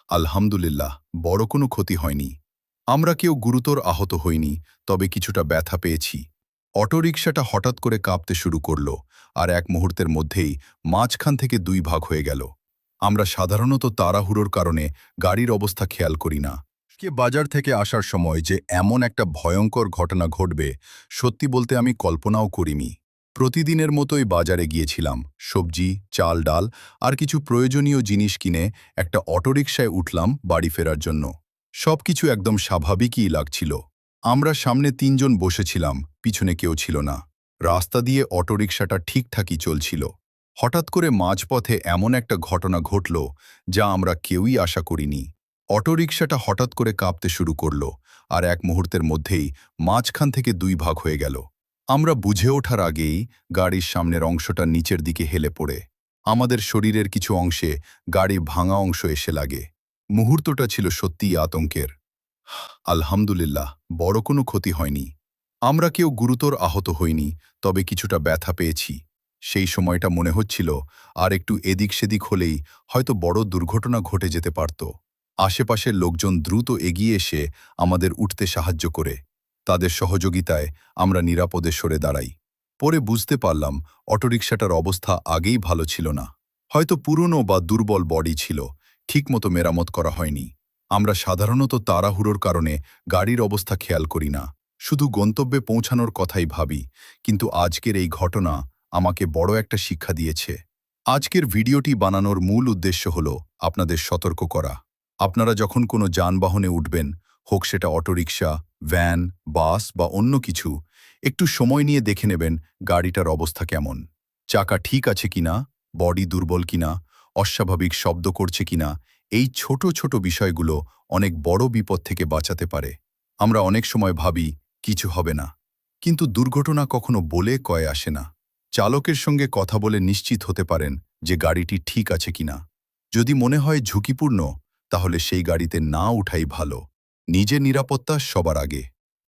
আলহামদুলিল্লাহ, বড় কোনো ক্ষতি হয়নি। আমরা কেউ গুরুতর আহত হইনি, তবে কিছুটা ব্যথা পেয়েছি। অটোরিকশাটা হঠাৎ করে কাঁপতে শুরু করল, আর এক মুহূর্তের মধ্যেই মাঝখান থেকে দুই ভাগ হয়ে গেল। আমরা সাধারণত তাড়াহুড়োর কারণে গাড়ির অবস্থা খেয়াল করি না। বাজার থেকে আসার সময় যে এমন একটা ভয়ঙ্কর ঘটনা ঘটবে, সত্যি বলতে আমি কল্পনাও করিনি। প্রতিদিনের মতোই বাজারে গিয়েছিলাম, সবজি, চাল, ডাল আর কিছু প্রয়োজনীয় জিনিস কিনে একটা অটোরিকশায় উঠলাম বাড়ি ফেরার জন্য। সবকিছু একদম স্বাভাবিকই লাগছিল। আমরা সামনে তিনজন বসেছিলাম, পিছনে কেউ ছিল না। রাস্তা দিয়ে অটোরিকশাটা ঠিকঠাকই চলছিল। হঠাৎ করে মাঝপথে এমন একটা ঘটনা ঘটল, যা আমরা কেউই আশা করিনি। অটোরিকশাটা হঠাৎ করে কাঁপতে শুরু করল, আর এক মুহূর্তের মধ্যেই মাঝখান থেকে দুই ভাগ হয়ে গেল। আমরা বুঝে ওঠার আগেই গাড়ির সামনের অংশটা নিচের দিকে হেলে পড়ে আমাদের শরীরের কিছু অংশে গাড়ি ভাঙা অংশ এসে লাগে। মুহূর্তটা ছিল সত্যিই আতঙ্কের। আলহামদুলিল্লাহ, বড় কোনো ক্ষতি হয়নি। আমরা কেউ গুরুতর আহত হইনি, তবে কিছুটা ব্যথা পেয়েছি। সেই সময়টা মনে হচ্ছিল আর একটু এদিক সেদিক হলেই হয়তো বড় দুর্ঘটনা ঘটে যেতে পারত। আশেপাশের লোকজন দ্রুত এগিয়ে এসে আমাদের উঠতে সাহায্য করে। তাদের সহযোগিতায় আমরা নিরাপদে সরে দাঁড়াই। পরে বুঝতে পারলাম অটোরিকশাটার অবস্থা আগেই ভালো ছিল না। হয়তো পুরনো বা দুর্বল বডি ছিল, ঠিকমতো মেরামত করা হয়নি। আমরা সাধারণত তাড়াহুড়োর কারণে গাড়ির অবস্থা খেয়াল করি না, শুধু গন্তব্যে পৌঁছানোর কথাই ভাবি। কিন্তু আজকের এই ঘটনা আমাকে বড় একটা শিক্ষা দিয়েছে। আজকের ভিডিওটি বানানোর মূল উদ্দেশ্য হল আপনাদের সতর্ক করা। আপনারা যখন কোনো যানবাহনে উঠবেন, হোক সেটা অটোরিকশা, ভ্যান, বাস বা অন্য কিছু, একটু সময় নিয়ে দেখে নেবেন গাড়িটার অবস্থা কেমন। চাকা ঠিক আছে কিনা, বডি দুর্বল কিনা, অস্বাভাবিক শব্দ করছে কিনা। এই ছোট ছোট বিষয়গুলো অনেক বড় বিপদ থেকে বাঁচাতে পারে। আমরা অনেক সময় ভাবি কিছু হবে না, কিন্তু দুর্ঘটনা কখনো বলে কয়ে আসে না। চালকের সঙ্গে কথা বলে নিশ্চিত হতে পারেন যে গাড়িটি ঠিক আছে কিনা। যদি মনে হয় ঝুঁকিপূর্ণ, তাহলে সেই গাড়িতে না উঠাই ভালো। নিজের নিরাপত্তা সবার আগে।